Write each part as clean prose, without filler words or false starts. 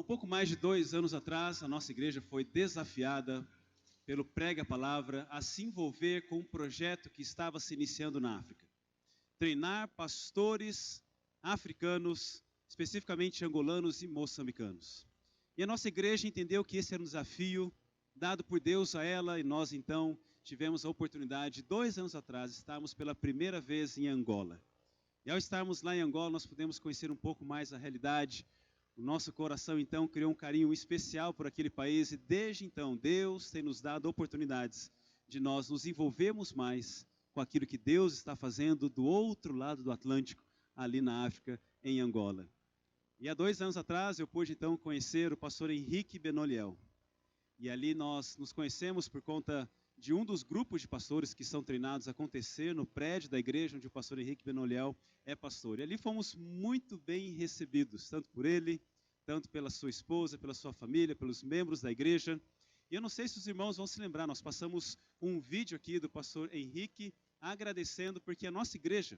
Um pouco mais de 2 anos atrás, a nossa igreja foi desafiada pelo Prega a Palavra a se envolver com um projeto que estava se iniciando na África. Treinar pastores africanos, especificamente angolanos e moçambicanos. E a nossa igreja entendeu que esse era um desafio dado por Deus a ela, e nós então tivemos a oportunidade, 2 anos atrás, estarmos pela primeira vez em Angola. E ao estarmos lá em Angola, nós pudemos conhecer um pouco mais a realidade. O nosso coração, então, criou um carinho especial por aquele país e, desde então, Deus tem nos dado oportunidades de nós nos envolvermos mais com aquilo que Deus está fazendo do outro lado do Atlântico, ali na África, em Angola. E há 2 anos atrás, eu pude, então, conhecer o pastor Henrique Benoliel. E ali nós nos conhecemos por conta de um dos grupos de pastores que são treinados a acontecer no prédio da igreja onde o pastor Henrique Benoliel é pastor. E ali fomos muito bem recebidos, tanto por ele, tanto pela sua esposa, pela sua família, pelos membros da igreja. E eu não sei se os irmãos vão se lembrar, nós passamos um vídeo aqui do pastor Henrique agradecendo porque a nossa igreja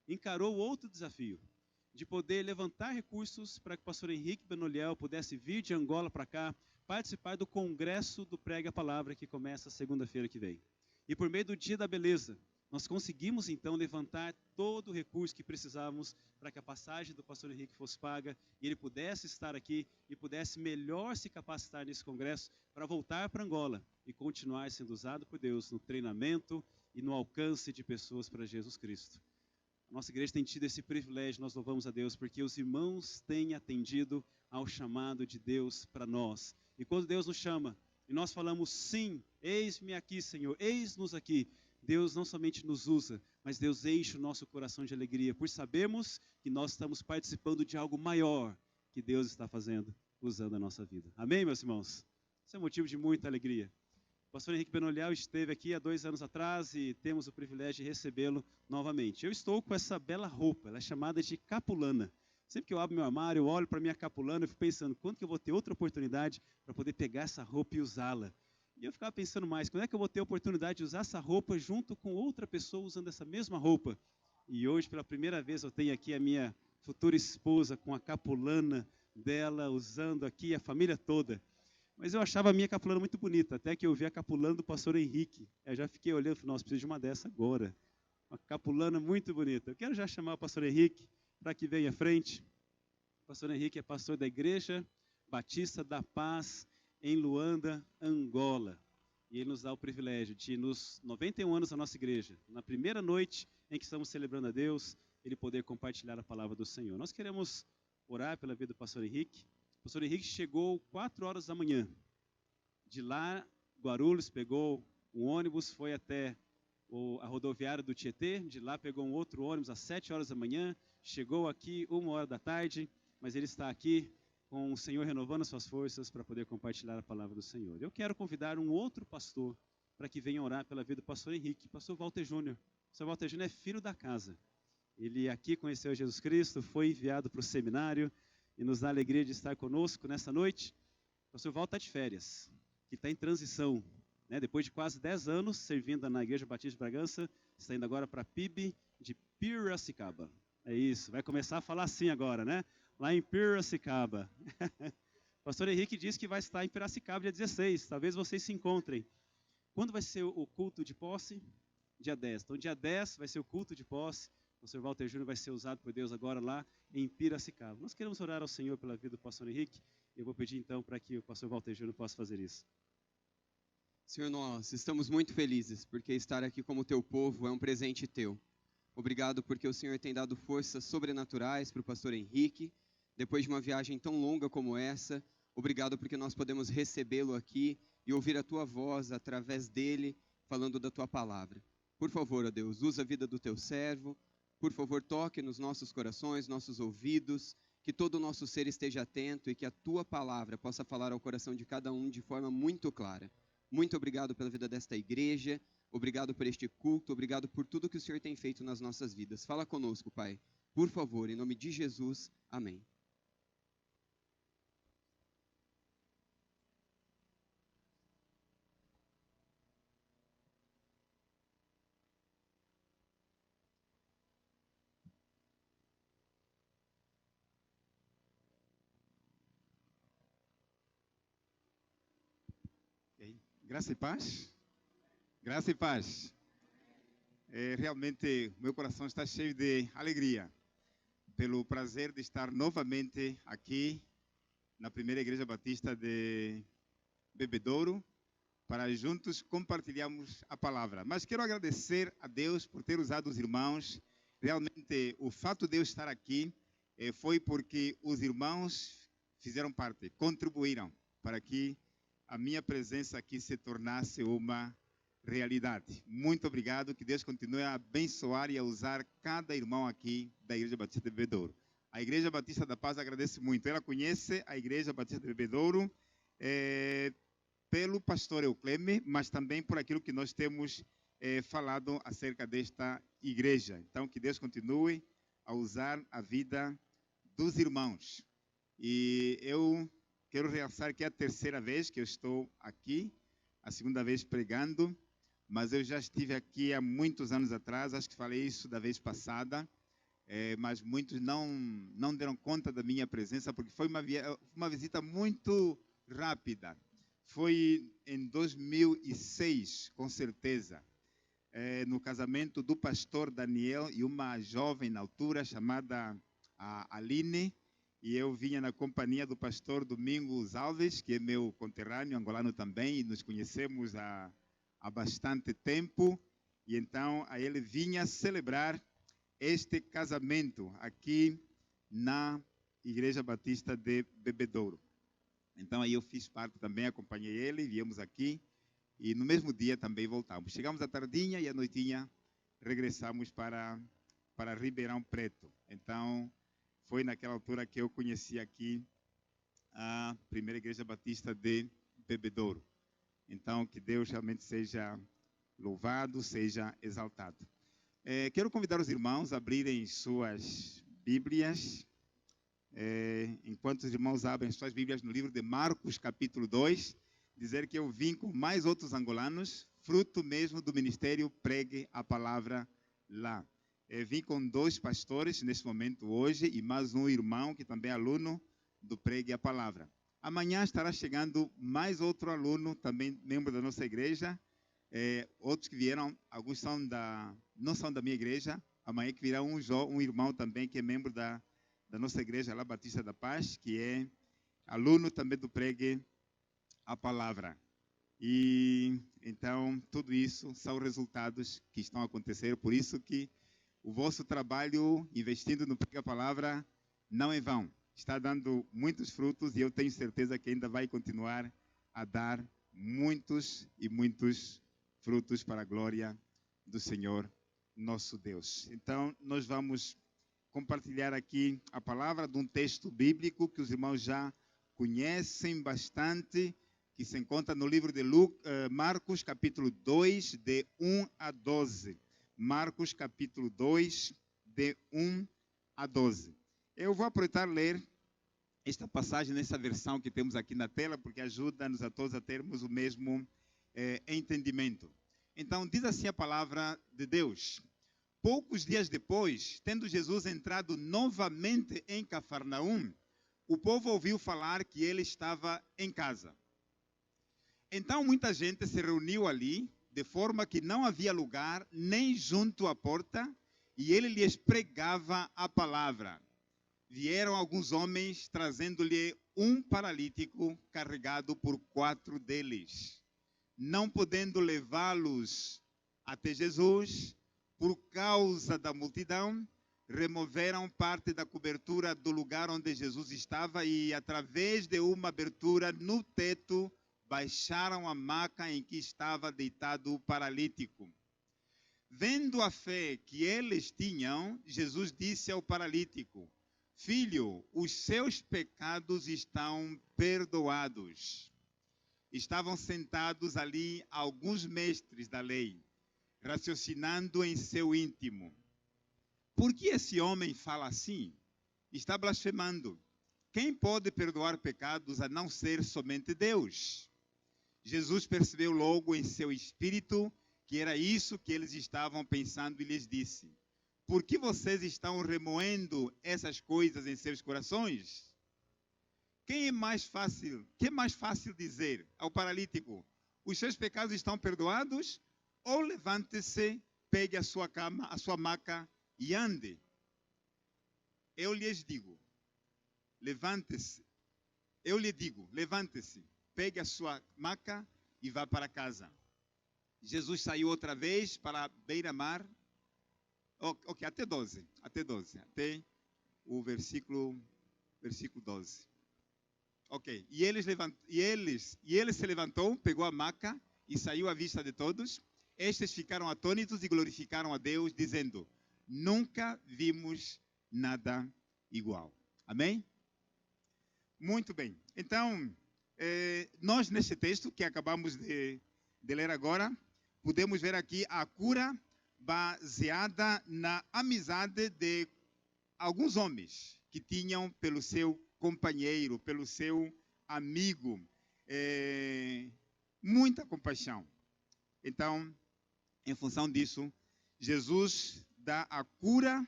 encarou outro desafio, de poder levantar recursos para que o pastor Henrique Benoliel pudesse vir de Angola para cá, participar do congresso do Prega a Palavra, que começa segunda-feira que vem. E por meio do Dia da Beleza, nós conseguimos então levantar todo o recurso que precisávamos para que a passagem do pastor Henrique fosse paga e ele pudesse estar aqui e pudesse melhor se capacitar nesse congresso para voltar para Angola e continuar sendo usado por Deus no treinamento e no alcance de pessoas para Jesus Cristo. A nossa igreja tem tido esse privilégio, nós louvamos a Deus, porque os irmãos têm atendido ao chamado de Deus para nós. E quando Deus nos chama, e nós falamos sim, eis-me aqui, Senhor, eis-nos aqui, Deus não somente nos usa, mas Deus enche o nosso coração de alegria, por sabermos que nós estamos participando de algo maior que Deus está fazendo, usando a nossa vida. Amém, meus irmãos? Isso é motivo de muita alegria. O pastor Henrique Benoliel esteve aqui há 2 anos atrás e temos o privilégio de recebê-lo novamente. Eu estou com essa bela roupa, ela é chamada de capulana. Sempre que eu abro meu armário, eu olho para a minha capulana e fico pensando, quando que eu vou ter outra oportunidade para poder pegar essa roupa e usá-la? E eu ficava pensando mais, quando é que eu vou ter a oportunidade de usar essa roupa junto com outra pessoa usando essa mesma roupa? E hoje, pela primeira vez, eu tenho aqui a minha futura esposa com a capulana dela, usando aqui a família toda. Mas eu achava a minha capulana muito bonita, até que eu vi a capulana do pastor Henrique. Eu já fiquei olhando e falei, nossa, preciso de uma dessa agora. Uma capulana muito bonita. Eu quero já chamar o pastor Henrique para que venha à frente. O pastor Henrique é pastor da Igreja Batista da Paz, em Luanda, Angola. E ele nos dá o privilégio de, nos 91 anos da nossa igreja, na primeira noite em que estamos celebrando a Deus, ele poder compartilhar a palavra do Senhor. Nós queremos orar pela vida do pastor Henrique. O pastor Henrique chegou 4 horas da manhã. De lá, Guarulhos, pegou um ônibus, foi até a rodoviária do Tietê. De lá, pegou um outro ônibus às 7 horas da manhã. Chegou aqui 1 hora da tarde, mas ele está aqui com o Senhor renovando suas forças para poder compartilhar a palavra do Senhor. Eu quero convidar um outro pastor para que venha orar pela vida do pastor Henrique, pastor Walter Júnior. O pastor Walter Júnior é filho da casa. Ele aqui conheceu Jesus Cristo, foi enviado para o seminário e nos dá a alegria de estar conosco nessa noite. O pastor Walter está de férias, que está em transição, né? Depois de quase 10 anos servindo na Igreja Batista de Bragança, está indo agora para a PIB de Piracicaba. É isso, vai começar a falar assim agora, né? Lá em Piracicaba. O pastor Henrique disse que vai estar em Piracicaba dia 16, talvez vocês se encontrem. Quando vai ser o culto de posse? Dia 10. Então, dia 10 vai ser o culto de posse. O pastor Walter Júnior vai ser usado por Deus agora lá em Piracicaba. Nós queremos orar ao Senhor pela vida do pastor Henrique. Eu vou pedir então para que o pastor Walter Júnior possa fazer isso. Senhor, nós estamos muito felizes porque estar aqui como teu povo é um presente teu. Obrigado porque o Senhor tem dado forças sobrenaturais para o pastor Henrique. Depois de uma viagem tão longa como essa, obrigado porque nós podemos recebê-lo aqui e ouvir a tua voz através dele, falando da tua palavra. Por favor, ó Deus, usa a vida do teu servo. Por favor, toque nos nossos corações, nossos ouvidos, que todo o nosso ser esteja atento e que a tua palavra possa falar ao coração de cada um de forma muito clara. Muito obrigado pela vida desta igreja, obrigado por este culto, obrigado por tudo que o Senhor tem feito nas nossas vidas. Fala conosco, Pai. Por favor, em nome de Jesus. Amém. Graça e paz? Graça e paz. Realmente, meu coração está cheio de alegria pelo prazer de estar novamente aqui na primeira Igreja Batista de Bebedouro para juntos compartilharmos a palavra. Mas quero agradecer a Deus por ter usado os irmãos. Realmente, o fato de eu estar aqui foi porque os irmãos fizeram parte, contribuíram para que a minha presença aqui se tornasse uma realidade. Muito obrigado, que Deus continue a abençoar e a usar cada irmão aqui da Igreja Batista de Bebedouro. A Igreja Batista da Paz agradece muito. Ela conhece a Igreja Batista de Bebedouro pelo pastor Eucleme, mas também por aquilo que nós temos falado acerca desta igreja. Então, que Deus continue a usar a vida dos irmãos. E eu quero realçar que é a terceira vez que eu estou aqui, a segunda vez pregando, mas eu já estive aqui há muitos anos atrás, acho que falei isso da vez passada, mas muitos não deram conta da minha presença, porque foi uma visita muito rápida. Foi em 2006, com certeza, no casamento do pastor Daniel e uma jovem na altura chamada Aline, e eu vinha na companhia do pastor Domingos Alves, que é meu conterrâneo, angolano também, e nos conhecemos há bastante tempo. E então, aí ele vinha celebrar este casamento aqui na Igreja Batista de Bebedouro. Então, aí eu fiz parte também, acompanhei ele, viemos aqui, e no mesmo dia também voltamos. Chegamos à tardinha e à noitinha regressamos para Ribeirão Preto. Então, foi naquela altura que eu conheci aqui a primeira Igreja Batista de Bebedouro. Então, que Deus realmente seja louvado, seja exaltado. Quero convidar os irmãos a abrirem suas Bíblias. Enquanto os irmãos abrem suas Bíblias no livro de Marcos, capítulo 2, dizer que eu vim com mais outros angolanos, fruto mesmo do ministério Pregue a Palavra lá. Vim com 2 pastores nesse momento hoje e mais um irmão que também é aluno do Pregue a Palavra. Amanhã estará chegando mais outro aluno, também membro da nossa igreja. Outros que vieram, alguns não são da minha igreja. Amanhã que virá um irmão também que é membro da nossa igreja lá, Batista da Paz, que é aluno também do Pregue a Palavra. E então tudo isso são resultados que estão a acontecer, por isso que o vosso trabalho investindo no Pregue a Palavra não é vão. Está dando muitos frutos e eu tenho certeza que ainda vai continuar a dar muitos e muitos frutos para a glória do Senhor nosso Deus. Então, nós vamos compartilhar aqui a palavra de um texto bíblico que os irmãos já conhecem bastante, que se encontra no livro de Marcos, capítulo 2, de 1 a 12. Marcos, capítulo 2, de 1 a 12. Eu vou aproveitar ler esta passagem nessa versão que temos aqui na tela, porque ajuda-nos a todos a termos o mesmo entendimento. Então, diz assim a palavra de Deus. Poucos dias depois, tendo Jesus entrado novamente em Cafarnaum, o povo ouviu falar que ele estava em casa. Então, muita gente se reuniu ali, de forma que não havia lugar nem junto à porta, e ele lhes pregava a palavra. Vieram alguns homens trazendo-lhe um paralítico carregado por 4 deles. Não podendo levá-los até Jesus, por causa da multidão, removeram parte da cobertura do lugar onde Jesus estava e, através de uma abertura no teto, baixaram a maca em que estava deitado o paralítico. Vendo a fé que eles tinham, Jesus disse ao paralítico: Filho, os seus pecados estão perdoados. Estavam sentados ali alguns mestres da lei, raciocinando em seu íntimo. Por que esse homem fala assim? Está blasfemando. Quem pode perdoar pecados a não ser somente Deus? Jesus percebeu logo em seu espírito que era isso que eles estavam pensando e lhes disse: Por que vocês estão remoendo essas coisas em seus corações? Que é mais fácil dizer ao paralítico: os seus pecados estão perdoados, ou levante-se, pegue a sua cama, a sua maca e ande. Eu lhes digo, levante-se. Eu lhe digo, levante-se, pegue a sua maca e vá para casa. Jesus saiu outra vez para a beira-mar. Ok, até 12. Até o versículo 12. Ok, e ele se levantou, pegou a maca e saiu à vista de todos. Estes ficaram atônitos e glorificaram a Deus, dizendo: nunca vimos nada igual. Amém? Muito bem. Então, nós nesse texto que acabamos de ler agora, podemos ver aqui a cura baseada na amizade de alguns homens que tinham pelo seu companheiro, pelo seu amigo, muita compaixão. Então, em função disso, Jesus dá a cura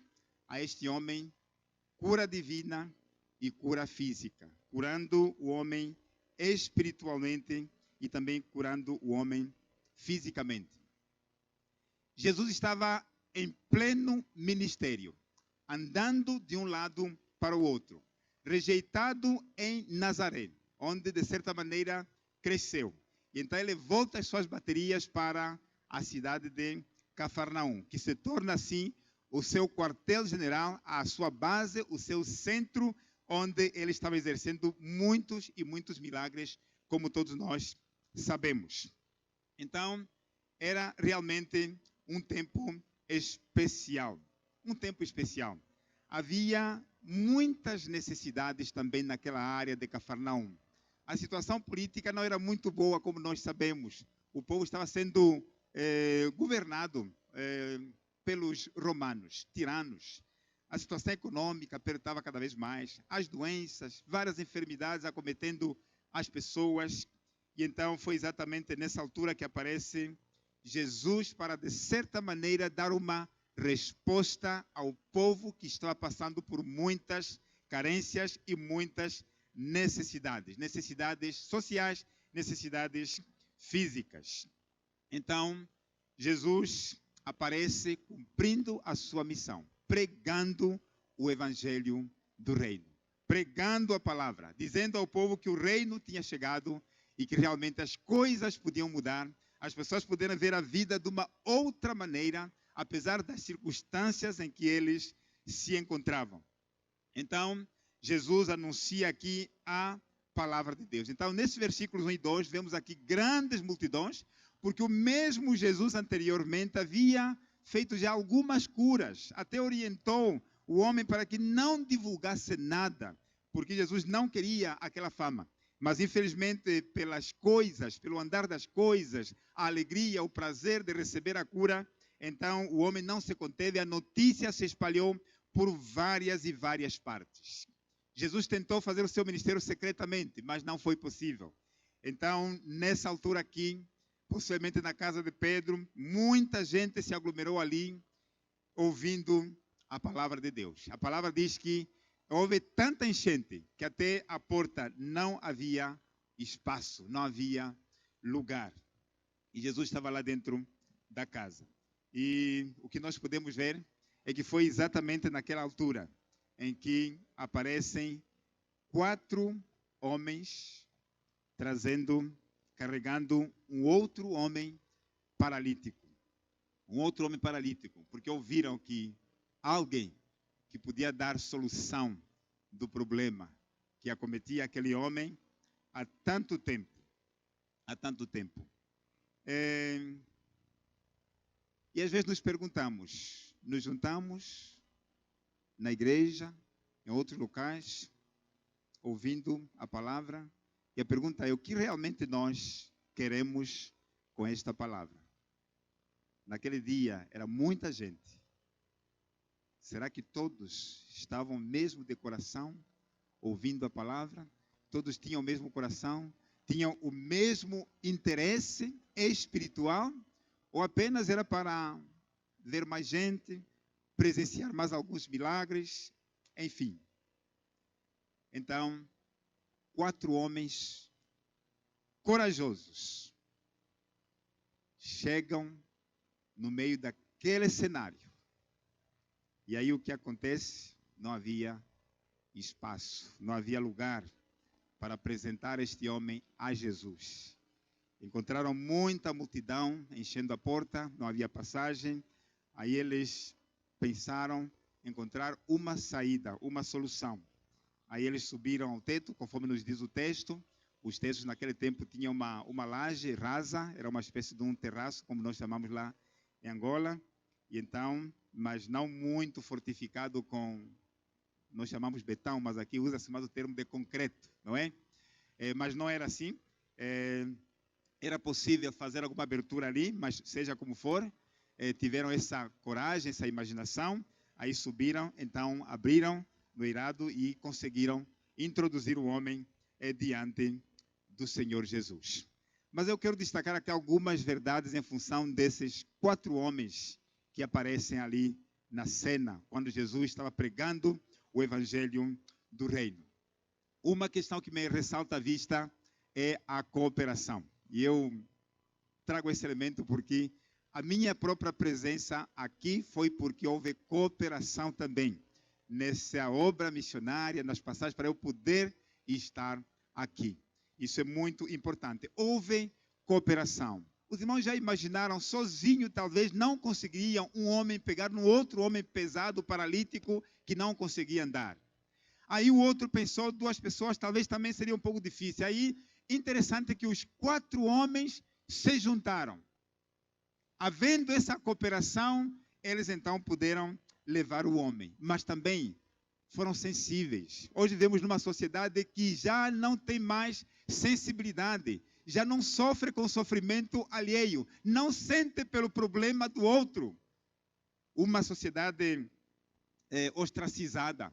a este homem, cura divina e cura física, curando o homem espiritualmente e também curando o homem fisicamente. Jesus estava em pleno ministério, andando de um lado para o outro, rejeitado em Nazaré, onde de certa maneira cresceu. E então ele volta as suas baterias para a cidade de Cafarnaum, que se torna assim o seu quartel-general, a sua base, o seu centro, onde ele estava exercendo muitos e muitos milagres, como todos nós sabemos. Então, era realmente um tempo especial. Um tempo especial. Havia muitas necessidades também naquela área de Cafarnaum. A situação política não era muito boa, como nós sabemos. O povo estava sendo governado pelos romanos, tiranos. A situação econômica apertava cada vez mais. As doenças, várias enfermidades acometendo as pessoas. E então foi exatamente nessa altura que aparece Jesus para, de certa maneira, dar uma resposta ao povo que estava passando por muitas carências e muitas necessidades. Necessidades sociais, necessidades físicas. Então, Jesus aparece cumprindo a sua missão, pregando o evangelho do reino, pregando a palavra, dizendo ao povo que o reino tinha chegado e que realmente as coisas podiam mudar, as pessoas poderiam ver a vida de uma outra maneira, apesar das circunstâncias em que eles se encontravam. Então, Jesus anuncia aqui a palavra de Deus. Então, nesses versículos 1 e 2, vemos aqui grandes multidões, porque o mesmo Jesus anteriormente havia feito já algumas curas, até orientou o homem para que não divulgasse nada, porque Jesus não queria aquela fama. Mas, infelizmente, pelas coisas, pelo andar das coisas, a alegria, o prazer de receber a cura, então o homem não se conteve, a notícia se espalhou por várias e várias partes. Jesus tentou fazer o seu ministério secretamente, mas não foi possível. Então, nessa altura aqui, possivelmente na casa de Pedro, muita gente se aglomerou ali, ouvindo a palavra de Deus. A palavra diz que houve tanta enchente que até a porta não havia espaço, não havia lugar. E Jesus estava lá dentro da casa. E o que nós podemos ver é que foi exatamente naquela altura em que aparecem 4 homens carregando um outro homem paralítico. Um outro homem paralítico, porque ouviram que alguém que podia dar solução do problema que acometia aquele homem há tanto tempo. Há tanto tempo. E às vezes nos perguntamos, nos juntamos na igreja, em outros locais, ouvindo a palavra, e a pergunta é: o que realmente nós queremos com esta palavra? Naquele dia era muita gente. Será que todos estavam mesmo de coração ouvindo a palavra? Todos tinham o mesmo coração? Tinham o mesmo interesse espiritual? Ou apenas era para ver mais gente, presenciar mais alguns milagres? Enfim. Então, 4 homens corajosos, chegam no meio daquele cenário. E aí o que acontece? Não havia espaço, não havia lugar para apresentar este homem a Jesus. Encontraram muita multidão enchendo a porta, não havia passagem. Aí eles pensaram em encontrar uma saída, uma solução. Aí eles subiram ao teto, conforme nos diz o texto. Os textos naquele tempo tinham uma laje rasa, era uma espécie de um terraço, como nós chamamos lá em Angola. E então, mas não muito fortificado com, nós chamamos betão, mas aqui usa-se mais o termo de concreto, não é? Mas não era assim. Era possível fazer alguma abertura ali, mas seja como for, tiveram essa coragem, essa imaginação, aí subiram, então abriram no eirado e conseguiram introduzir o homem diante do Senhor Jesus. Mas eu quero destacar aqui algumas verdades em função desses 4 homens que aparecem ali na cena, quando Jesus estava pregando o evangelho do reino. Uma questão que me ressalta à vista é a cooperação. E eu trago esse elemento porque a minha própria presença aqui foi porque houve cooperação também nessa obra missionária, nas passagens, para eu poder estar aqui. Isso é muito importante. Houve cooperação. Os irmãos já imaginaram, sozinho talvez não conseguiriam um homem pegar no outro homem pesado, paralítico, que não conseguia andar. Aí o outro pensou, 2 pessoas talvez também seria um pouco difícil. Aí, interessante que os 4 homens se juntaram. Havendo essa cooperação, eles então puderam levar o homem. Mas também foram sensíveis. Hoje vivemos numa sociedade que já não tem mais sensibilidade. Já não sofre com o sofrimento alheio. Não sente pelo problema do outro. Uma sociedade ostracizada.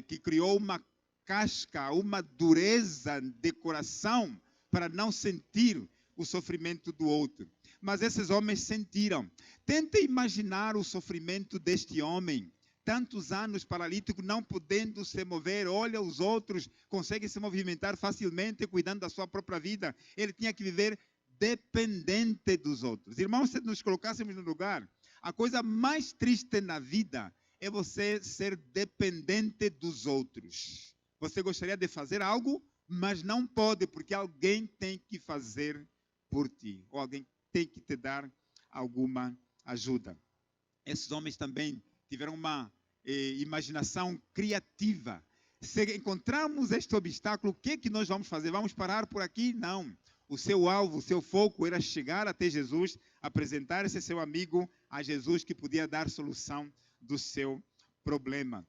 Que criou uma casca, uma dureza de coração para não sentir o sofrimento do outro. Mas esses homens sentiram. Tente imaginar o sofrimento deste homem. Tantos anos paralítico, não podendo se mover. Olha, os outros conseguem se movimentar facilmente, cuidando da sua própria vida. Ele tinha que viver dependente dos outros. Irmãos, se nos colocássemos no lugar, a coisa mais triste na vida é você ser dependente dos outros. Você gostaria de fazer algo, mas não pode, porque alguém tem que fazer por ti. Ou alguém tem que te dar alguma ajuda. Esses homens também tiveram uma imaginação criativa. Se encontrarmos este obstáculo, o que nós vamos fazer? Vamos parar por aqui? Não. O seu alvo, o seu foco era chegar até Jesus, apresentar esse seu amigo a Jesus, que podia dar solução do seu problema.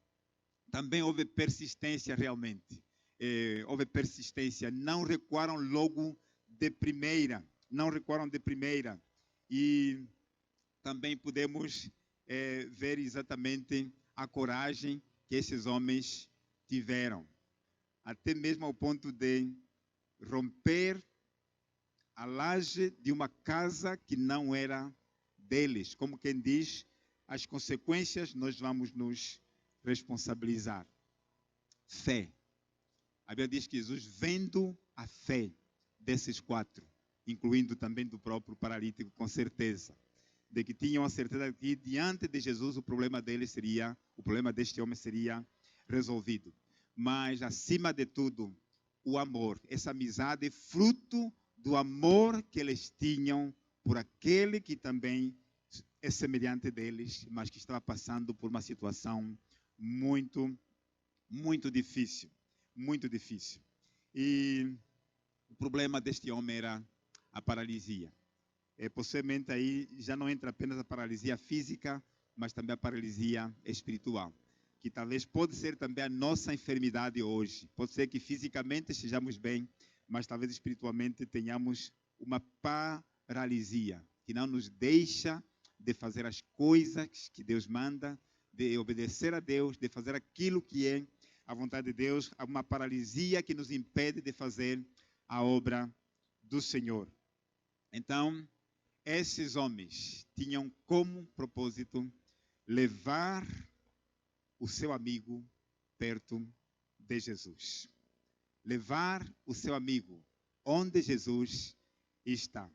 Também houve persistência realmente. Houve persistência. Não recuaram logo de primeira. Não recuaram de primeira. E também podemos ver exatamente a coragem que esses homens tiveram. Até mesmo ao ponto de romper a laje de uma casa que não era deles. Como quem diz, as consequências nós vamos nos responsabilizar. Fé. A Bíblia diz que Jesus, vendo a fé desses 4, incluindo também do próprio paralítico, com certeza, de que tinham a certeza de que diante de Jesus o problema deste homem seria resolvido. Mas, acima de tudo, o amor, essa amizade, fruto do amor que eles tinham por aquele que também é semelhante deles, mas que estava passando por uma situação muito, muito difícil. Muito difícil. E o problema deste homem era a paralisia. Possivelmente aí já não entra apenas a paralisia física, mas também a paralisia espiritual, que talvez pode ser também a nossa enfermidade hoje. Pode ser que fisicamente estejamos bem, mas talvez espiritualmente tenhamos uma paralisia, que não nos deixa de fazer as coisas que Deus manda, de obedecer a Deus, de fazer aquilo que é a vontade de Deus, uma paralisia que nos impede de fazer a obra do Senhor. Então, esses homens tinham como propósito levar o seu amigo perto de Jesus. Levar o seu amigo onde Jesus está.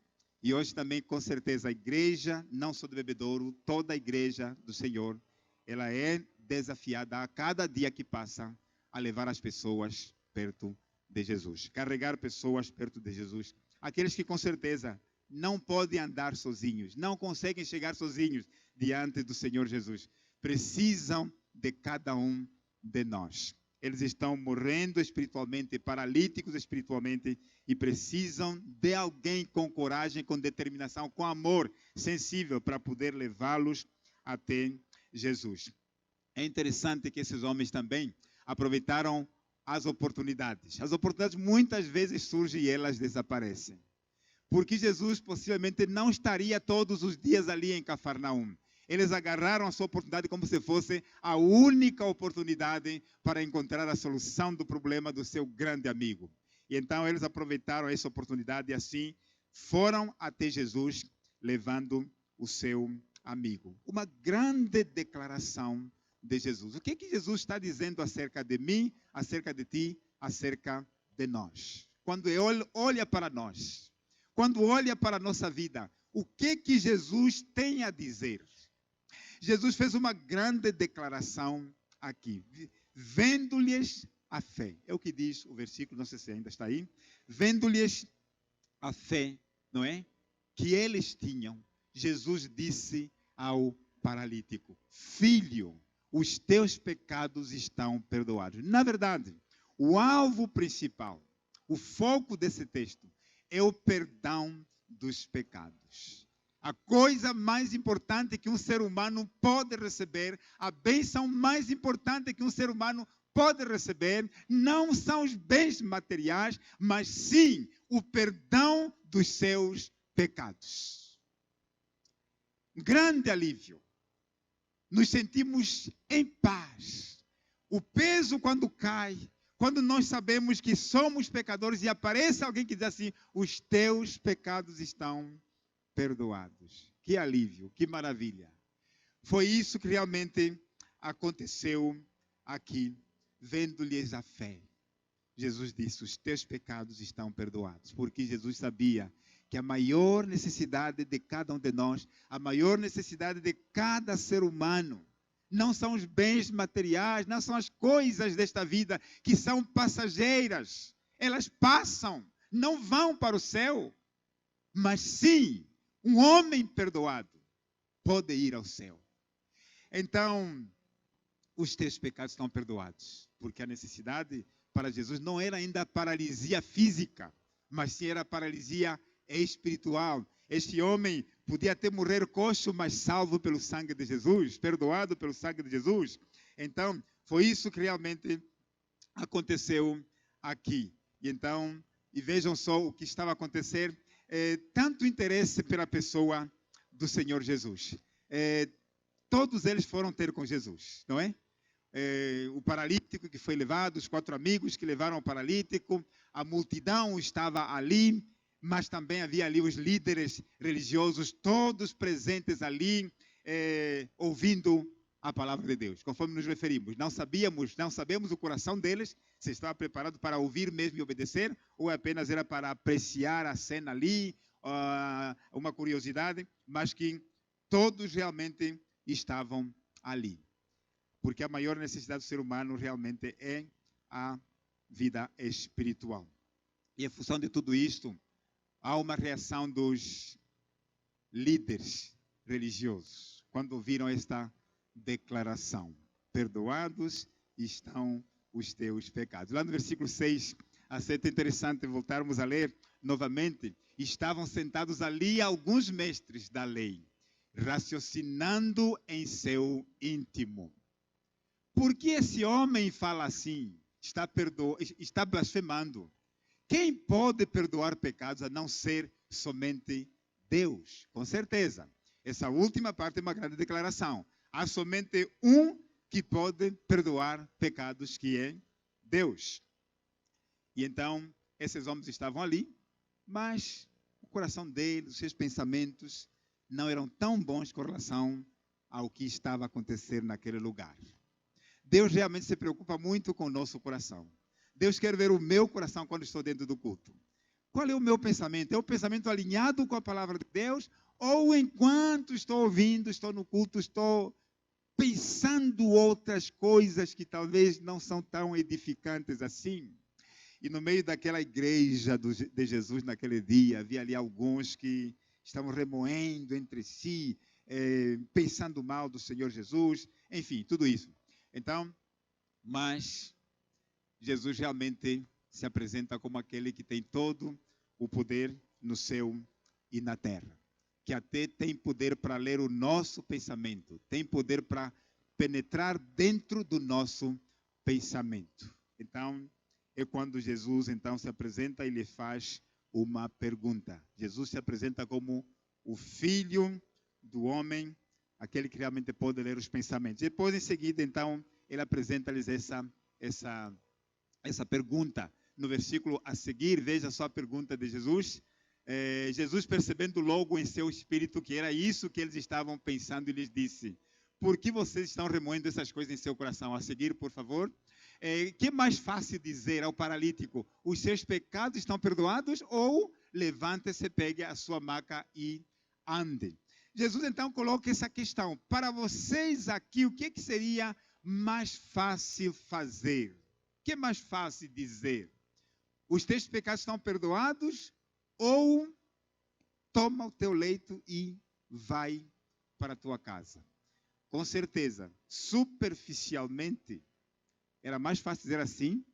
E hoje também, com certeza, a igreja, não só do Bebedouro, toda a igreja do Senhor, ela é desafiada a cada dia que passa a levar as pessoas perto de Jesus. Carregar pessoas perto de Jesus. Aqueles que com certeza não podem andar sozinhos, não conseguem chegar sozinhos diante do Senhor Jesus. Precisam de cada um de nós. Eles estão morrendo espiritualmente, paralíticos espiritualmente, e precisam de alguém com coragem, com determinação, com amor sensível para poder levá-los até Jesus. É interessante que esses homens também aproveitaram as oportunidades. As oportunidades muitas vezes surgem e elas desaparecem. Porque Jesus possivelmente não estaria todos os dias ali em Cafarnaum. Eles agarraram a sua oportunidade como se fosse a única oportunidade para encontrar a solução do problema do seu grande amigo. E então eles aproveitaram essa oportunidade e assim foram até Jesus levando o seu amigo. Uma grande declaração de Jesus. O que Jesus está dizendo acerca de mim, acerca de ti, acerca de nós? Quando ele olha para nós, quando olha para a nossa vida, o que Jesus tem a dizer? Jesus fez uma grande declaração aqui, vendo-lhes a fé. É o que diz o versículo, não sei se ainda está aí. Vendo-lhes a fé, não é? Que eles tinham. Jesus disse ao paralítico: filho, os teus pecados estão perdoados. Na verdade, o alvo principal, o foco desse texto é o perdão dos pecados. A coisa mais importante que um ser humano pode receber, a bênção mais importante que um ser humano pode receber, não são os bens materiais, mas sim o perdão dos seus pecados. Grande alívio. Nos sentimos em paz. O peso quando cai, quando nós sabemos que somos pecadores e aparece alguém que diz assim: os teus pecados estão perdoados. Que alívio, que maravilha. Foi isso que realmente aconteceu aqui, vendo-lhes a fé. Jesus disse: os teus pecados estão perdoados, porque Jesus sabia que a maior necessidade de cada um de nós, a maior necessidade de cada ser humano, não são os bens materiais, não são as coisas desta vida que são passageiras. Elas passam, não vão para o céu, mas sim, um homem perdoado pode ir ao céu. Então, os teus pecados estão perdoados, porque a necessidade para Jesus não era ainda a paralisia física, mas sim era a paralisia espiritual. Este homem podia até morrer coxo, mas salvo pelo sangue de Jesus, perdoado pelo sangue de Jesus. Então, foi isso que realmente aconteceu aqui. E então, e vejam só o que estava a acontecer. Tanto interesse pela pessoa do Senhor Jesus. Todos eles foram ter com Jesus, não é? O paralítico que foi levado, os 4 amigos que levaram o paralítico, a multidão estava ali, mas também havia ali os líderes religiosos, todos presentes ali, ouvindo a palavra de Deus. Conforme nos referimos, não sabemos o coração deles, se estava preparado para ouvir mesmo e obedecer, ou apenas era para apreciar a cena ali, uma curiosidade, mas que todos realmente estavam ali. Porque a maior necessidade do ser humano realmente é a vida espiritual. E em função de tudo isto, há uma reação dos líderes religiosos, quando ouviram esta declaração: perdoados estão os teus pecados. Lá no versículo 6, é interessante voltarmos a ler novamente. Estavam sentados ali alguns mestres da lei, raciocinando em seu íntimo. Por que esse homem fala assim? Está blasfemando. Quem pode perdoar pecados a não ser somente Deus? Com certeza. Essa última parte é uma grande declaração. Há somente um que pode perdoar pecados, que é Deus. E então, esses homens estavam ali, mas o coração deles, os seus pensamentos, não eram tão bons com relação ao que estava a acontecer naquele lugar. Deus realmente se preocupa muito com o nosso coração. Deus quer ver o meu coração quando estou dentro do culto. Qual é o meu pensamento? É o pensamento alinhado com a palavra de Deus? Ou enquanto estou ouvindo, estou no culto, estou pensando outras coisas que talvez não são tão edificantes assim? E no meio daquela igreja de Jesus naquele dia, havia ali alguns que estavam remoendo entre si, pensando mal do Senhor Jesus, enfim, tudo isso. Então, mas Jesus realmente se apresenta como aquele que tem todo o poder no céu e na terra. Que até tem poder para ler o nosso pensamento, tem poder para penetrar dentro do nosso pensamento. Então, é quando Jesus então se apresenta e lhe faz uma pergunta. Jesus se apresenta como o Filho do homem, aquele que realmente pode ler os pensamentos. Depois, em seguida, então, ele apresenta-lhes essa pergunta. No versículo a seguir, veja só a pergunta de Jesus. Jesus, percebendo logo em seu espírito que era isso que eles estavam pensando, e lhes disse: por que vocês estão remoendo essas coisas em seu coração? A seguir, por favor. Que é mais fácil dizer ao paralítico: os seus pecados estão perdoados? Ou levante-se, pegue a sua maca e ande? Jesus então coloca essa questão. Para vocês aqui, o que seria mais fácil fazer? O que é mais fácil dizer? Os teus pecados estão perdoados? Ou toma o teu leito e vai para a tua casa? Com certeza, superficialmente, era mais fácil dizer assim: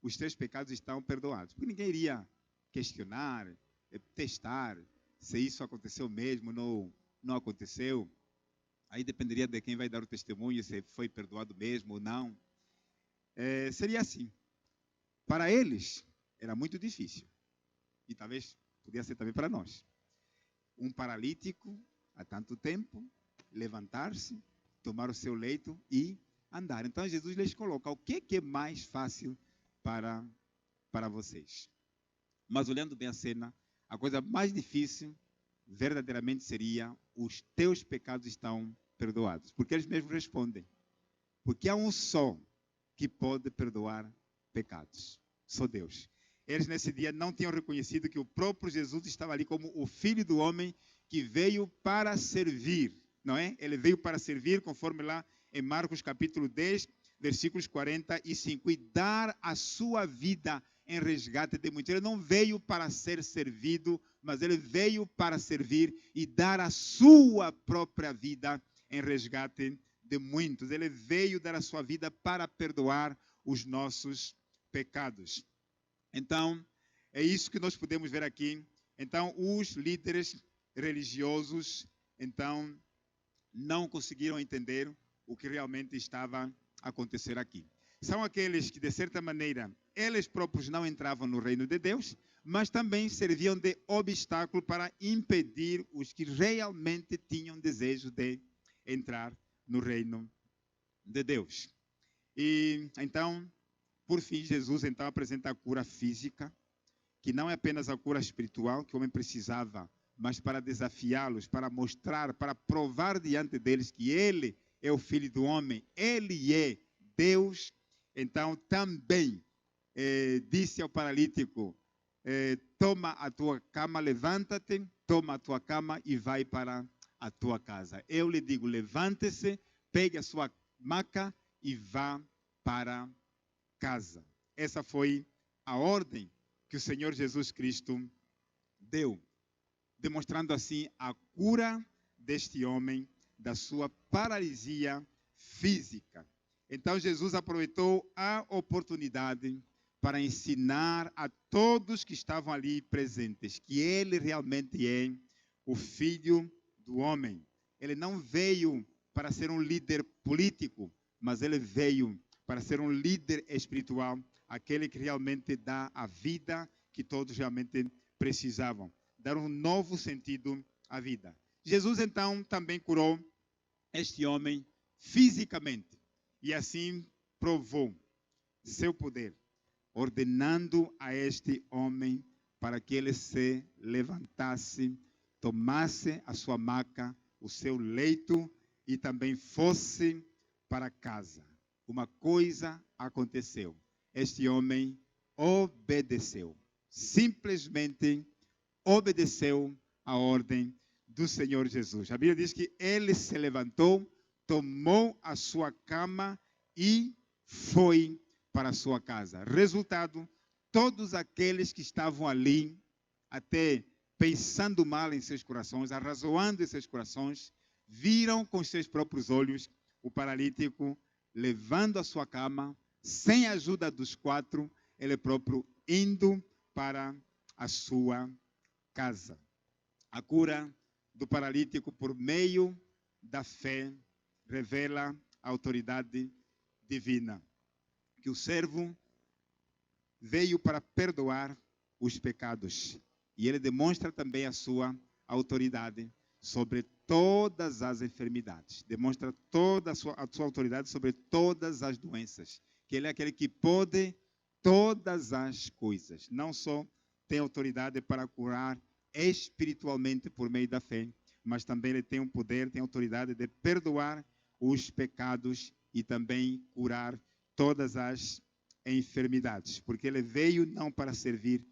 os teus pecados estão perdoados. Porque ninguém iria questionar, testar se isso aconteceu mesmo ou não aconteceu. Aí dependeria de quem vai dar o testemunho, se foi perdoado mesmo ou não. Seria assim. Para eles, era muito difícil. E talvez podia ser também para nós. Um paralítico, há tanto tempo, levantar-se, tomar o seu leito e andar. Então, Jesus lhes coloca o que é mais fácil para vocês. Mas, olhando bem a cena, a coisa mais difícil, verdadeiramente, seria: os teus pecados estão perdoados. Porque eles mesmos respondem: porque há um só que pode perdoar pecados. Só Deus. Eles nesse dia não tinham reconhecido que o próprio Jesus estava ali como o Filho do homem que veio para servir, não é? Ele veio para servir, conforme lá em Marcos capítulo 10, versículos 45, e dar a sua vida em resgate de muitos. Ele não veio para ser servido, mas ele veio para servir e dar a sua própria vida em resgate de muitos. Ele veio dar a sua vida para perdoar os nossos pecados. Então, é isso que nós podemos ver aqui. Então, os líderes religiosos, então, não conseguiram entender o que realmente estava a acontecer aqui. São aqueles que, de certa maneira, eles próprios não entravam no reino de Deus, mas também serviam de obstáculo para impedir os que realmente tinham desejo de entrar no reino de Deus. E, então, por fim, Jesus então apresenta a cura física, que não é apenas a cura espiritual que o homem precisava, mas para desafiá-los, para mostrar, para provar diante deles que ele é o Filho do homem, ele é Deus. Então também disse ao paralítico: toma a tua cama, levanta-te, toma a tua cama e vai para a tua casa. Eu lhe digo: levante-se, pegue a sua maca e vá para casa. Essa foi a ordem que o Senhor Jesus Cristo deu, demonstrando assim a cura deste homem da sua paralisia física. Então Jesus aproveitou a oportunidade para ensinar a todos que estavam ali presentes que ele realmente é o Filho do homem. Ele não veio para ser um líder político, mas ele veio para ser um líder espiritual, aquele que realmente dá a vida que todos realmente precisavam, dar um novo sentido à vida. Jesus então também curou este homem fisicamente e assim provou seu poder, ordenando a este homem para que ele se levantasse, tomasse a sua maca, o seu leito e também fosse para casa. Uma coisa aconteceu. Este homem obedeceu. Simplesmente obedeceu a ordem do Senhor Jesus. A Bíblia diz que ele se levantou, tomou a sua cama e foi para a sua casa. Resultado, todos aqueles que estavam ali, até pensando mal em seus corações, arrazoando em seus corações, viram com seus próprios olhos o paralítico levando a sua cama, sem a ajuda dos 4, ele próprio indo para a sua casa. A cura do paralítico por meio da fé revela a autoridade divina. Que o servo veio para perdoar os pecados. E ele demonstra também a sua autoridade sobre todas as enfermidades. Demonstra toda a sua autoridade sobre todas as doenças. Que ele é aquele que pode todas as coisas. Não só tem autoridade para curar espiritualmente por meio da fé, mas também ele tem o poder, tem a autoridade de perdoar os pecados e também curar todas as enfermidades. Porque ele veio não para servir,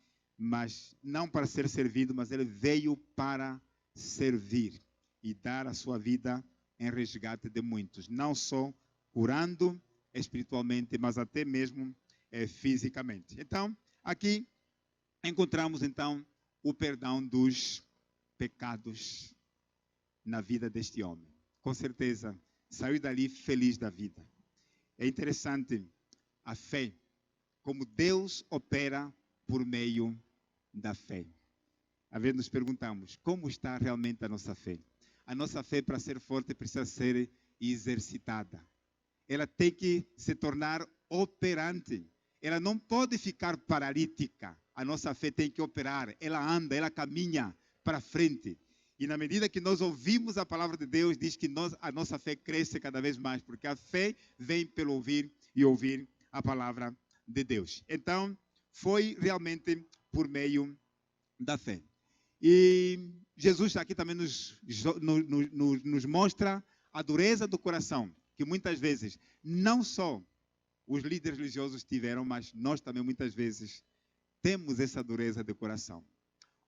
não para ser servido, mas ele veio para servir e dar a sua vida em resgate de muitos. Não só curando espiritualmente, mas até mesmo fisicamente. Então, aqui encontramos então o perdão dos pecados na vida deste homem. Com certeza, saiu dali feliz da vida. É interessante a fé, como Deus opera por meio da fé. Às vezes nos perguntamos, como está realmente a nossa fé? A nossa fé, para ser forte, precisa ser exercitada. Ela tem que se tornar operante. Ela não pode ficar paralítica. A nossa fé tem que operar. Ela anda, ela caminha para frente. E na medida que nós ouvimos a palavra de Deus, diz que a nossa fé cresce cada vez mais, porque a fé vem pelo ouvir e ouvir a palavra de Deus. Então, foi realmente por meio da fé. E Jesus aqui também nos mostra a dureza do coração, que muitas vezes, não só os líderes religiosos tiveram, mas nós também muitas vezes temos essa dureza de coração.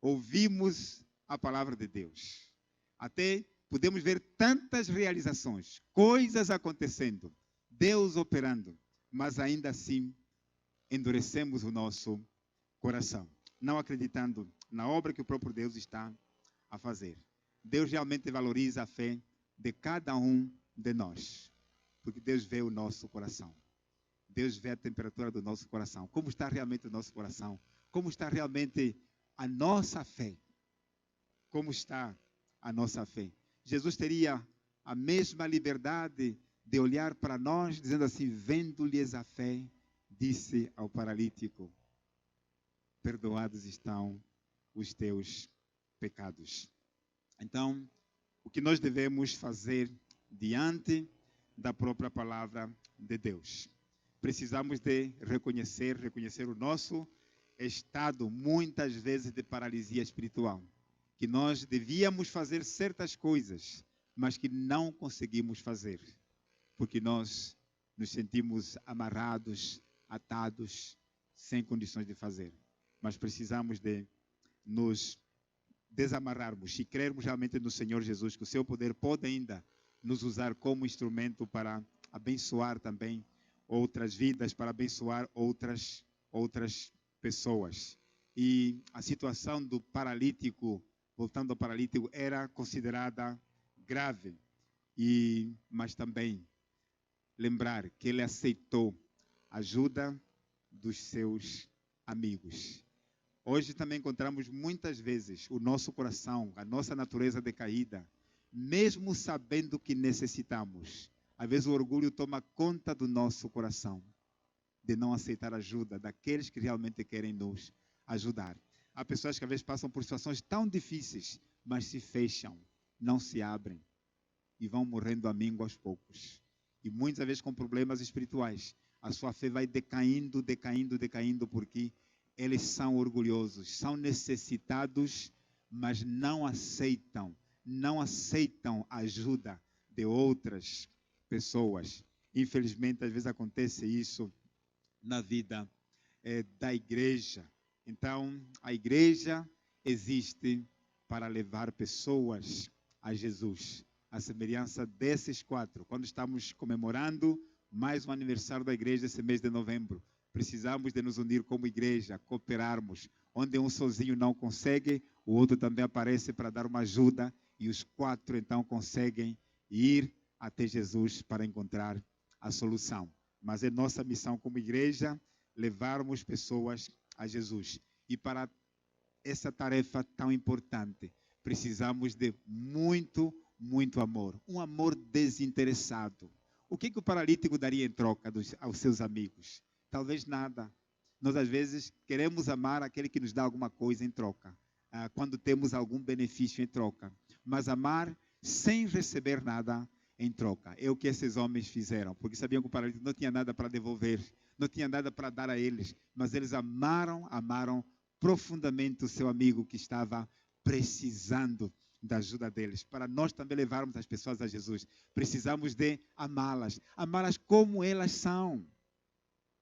Ouvimos a palavra de Deus. Até podemos ver tantas realizações, coisas acontecendo, Deus operando, mas ainda assim endurecemos o nosso coração, não acreditando na obra que o próprio Deus está a fazer. Deus realmente valoriza a fé de cada um de nós, porque Deus vê o nosso coração. Deus vê a temperatura do nosso coração. Como está realmente o nosso coração? Como está realmente a nossa fé? Como está a nossa fé? Jesus teria a mesma liberdade de olhar para nós, dizendo assim, vendo-lhes a fé, disse ao paralítico, perdoados estão os teus pecados. Então, o que nós devemos fazer diante da própria palavra de Deus? Precisamos de reconhecer o nosso estado, muitas vezes, de paralisia espiritual. Que nós devíamos fazer certas coisas, mas que não conseguimos fazer. Porque nós nos sentimos amarrados, atados, sem condições de fazer. Mas precisamos de nos desamarrarmos e crermos realmente no Senhor Jesus, que o seu poder pode ainda nos usar como instrumento para abençoar também outras vidas, para abençoar outras pessoas. E a situação do paralítico, voltando ao paralítico, era considerada grave. Mas também lembrar que ele aceitou a ajuda dos seus amigos. Hoje também encontramos muitas vezes o nosso coração, a nossa natureza decaída, mesmo sabendo que necessitamos. Às vezes o orgulho toma conta do nosso coração, de não aceitar ajuda daqueles que realmente querem nos ajudar. Há pessoas que às vezes passam por situações tão difíceis, mas se fecham, não se abrem e vão morrendo a míngua aos poucos. E muitas vezes com problemas espirituais. A sua fé vai decaindo, porque eles são orgulhosos, são necessitados, mas não aceitam a ajuda de outras pessoas. Infelizmente, às vezes acontece isso na vida da igreja. Então, a igreja existe para levar pessoas a Jesus. A semelhança desses 4. Quando estamos comemorando mais um aniversário da igreja esse mês de novembro, precisamos de nos unir como igreja, cooperarmos. Onde um sozinho não consegue, o outro também aparece para dar uma ajuda e os 4 então conseguem ir até Jesus para encontrar a solução. Mas é nossa missão como igreja levarmos pessoas a Jesus. E para essa tarefa tão importante, precisamos de muito amor. Um amor desinteressado. O que o paralítico daria em troca aos seus amigos? Talvez nada. Nós, às vezes, queremos amar aquele que nos dá alguma coisa em troca. Quando temos algum benefício em troca. Mas amar sem receber nada em troca. É o que esses homens fizeram. Porque sabiam que o paralítico não tinha nada para devolver. Não tinha nada para dar a eles. Mas eles amaram profundamente o seu amigo que estava precisando da ajuda deles. Para nós também levarmos as pessoas a Jesus, precisamos de amá-las como elas são.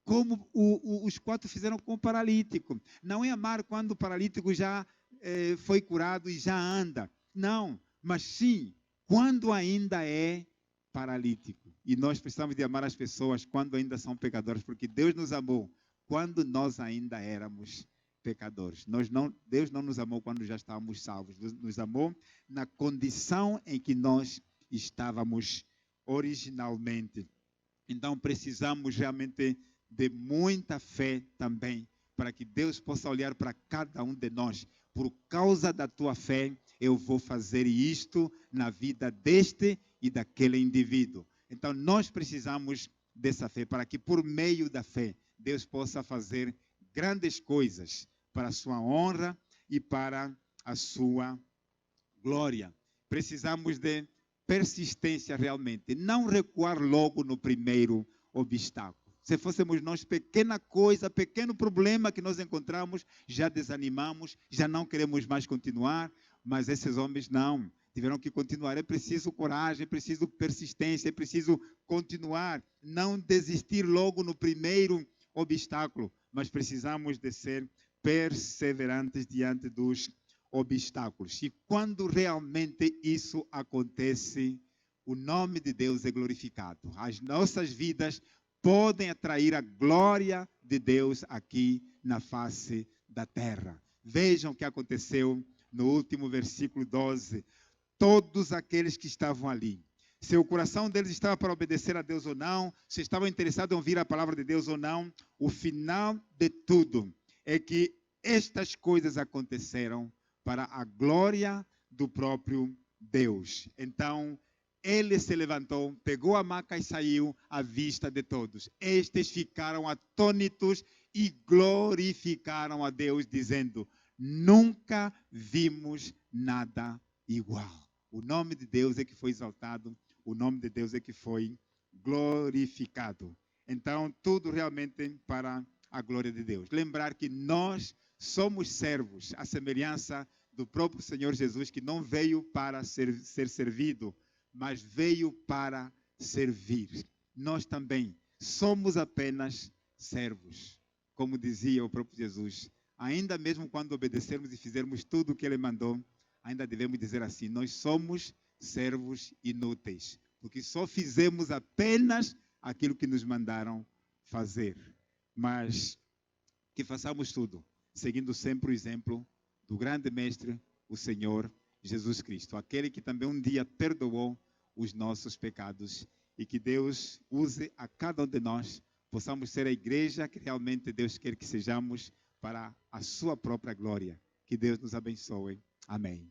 Como os 4 fizeram com o paralítico. Não é amar quando o paralítico já foi curado e já anda. Não, mas sim, quando ainda é paralítico. E nós precisamos de amar as pessoas quando ainda são pecadores, porque Deus nos amou quando nós ainda éramos pecadores. Deus não nos amou quando já estávamos salvos. Nos amou na condição em que nós estávamos originalmente. Então precisamos realmente de muita fé também, para que Deus possa olhar para cada um de nós. Por causa da tua fé, eu vou fazer isto na vida deste e daquele indivíduo. Então nós precisamos dessa fé, para que por meio da fé, Deus possa fazer grandes coisas para a sua honra e para a sua glória. Precisamos de persistência realmente. Não recuar logo no primeiro obstáculo. Se fôssemos nós, pequena coisa, pequeno problema que nós encontramos, já desanimamos, já não queremos mais continuar. Mas esses homens não. Tiveram que continuar. É preciso coragem, é preciso persistência, é preciso continuar. Não desistir logo no primeiro obstáculo. Mas precisamos de ser perseverantes diante dos obstáculos. E quando realmente isso acontece, o nome de Deus é glorificado. As nossas vidas podem atrair a glória de Deus aqui na face da terra. Vejam o que aconteceu no último versículo 12. Todos aqueles que estavam ali, se o coração deles estava para obedecer a Deus ou não, se estavam interessados em ouvir a palavra de Deus ou não, o final de tudo é que estas coisas aconteceram para a glória do próprio Deus. Então, ele se levantou, pegou a maca e saiu à vista de todos. Estes ficaram atônitos e glorificaram a Deus, dizendo: nunca vimos nada igual. O nome de Deus é que foi exaltado, o nome de Deus é que foi glorificado. Então, tudo realmente para a glória de Deus. Lembrar que nós somos servos, à semelhança do próprio Senhor Jesus, que não veio para ser servido, mas veio para servir. Nós também somos apenas servos. Como dizia o próprio Jesus, ainda mesmo quando obedecermos e fizermos tudo o que Ele mandou, ainda devemos dizer assim: nós somos servos inúteis, porque só fizemos apenas aquilo que nos mandaram fazer. Mas que façamos tudo, seguindo sempre o exemplo do grande mestre, o Senhor Jesus Cristo, aquele que também um dia perdoou os nossos pecados, e que Deus use a cada um de nós, possamos ser a igreja que realmente Deus quer que sejamos, para a sua própria glória. Que Deus nos abençoe. Amém.